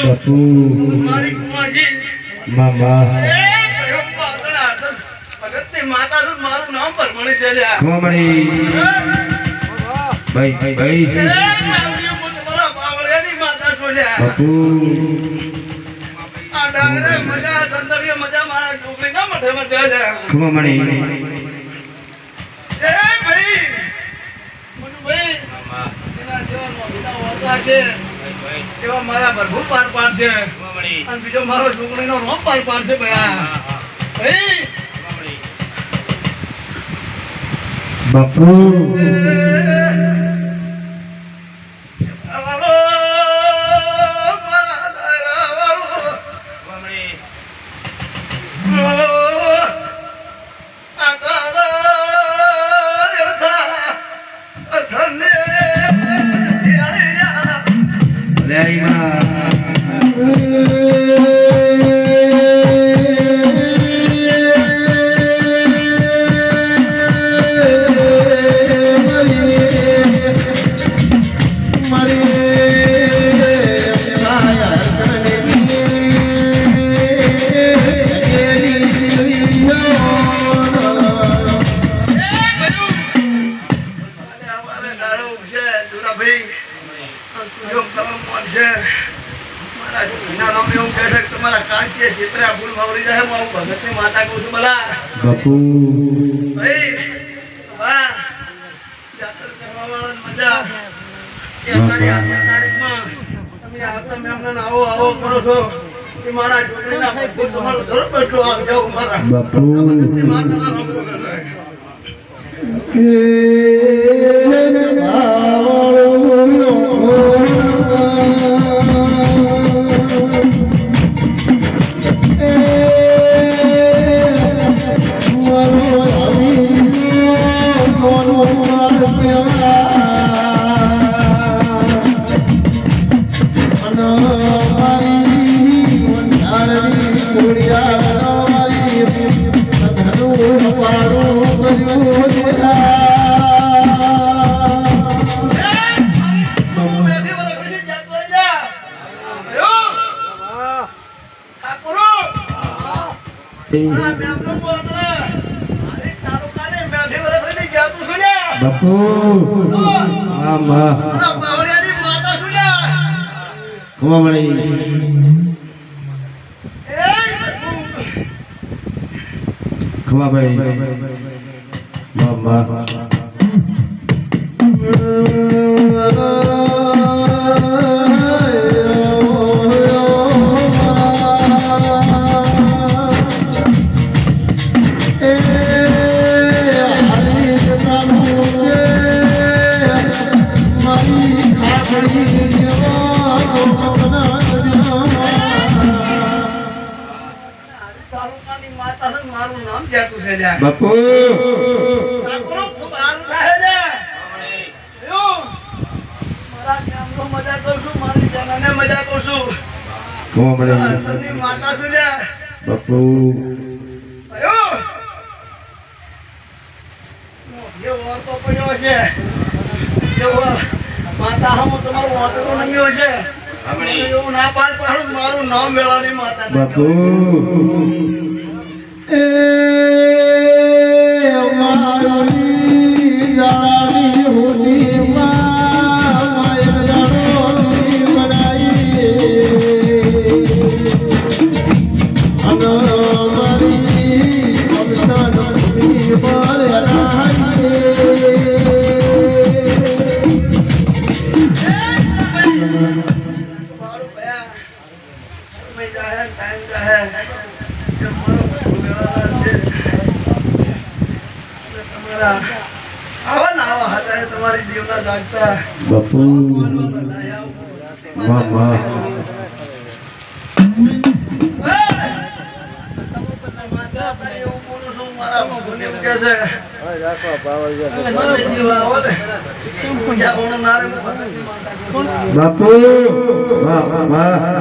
બાપુ મામા મારું નામ પર મળી જાય કોમડી ભાઈ ભાઈ બાપુ આ ડાંગરે મજા સંદડીએ મજા મારા છોકરી ના મઠે મજા જાય કોમડી એ ભાઈ મનુભાઈ એના જીવનમાં બીજા હોતા છે એવા મારા પ્રભુ પાર પાડશે અને બીજો મારો છોકરીનો રોમ પાર પાડશે ભયા ભાઈ બાપુ બાપુ બાપુ મામા કોમડી ખવા ભાઈ મામા બાપુ ખૂબ સારું થાય છે મારા ગામનો મજા કરશું મારી જનાને મજા કરશું કોમડી માતા છું લે બાપુ જે વર તો પડ્યો છે જે વર માતા હમ તમારું વાતડું નમ્યો છે એવું ના પાર પાડું મારું નામ મેળવાની માતા બાપુ તમારી જીવના જાગતા બાપુ મામા બાપુ મામા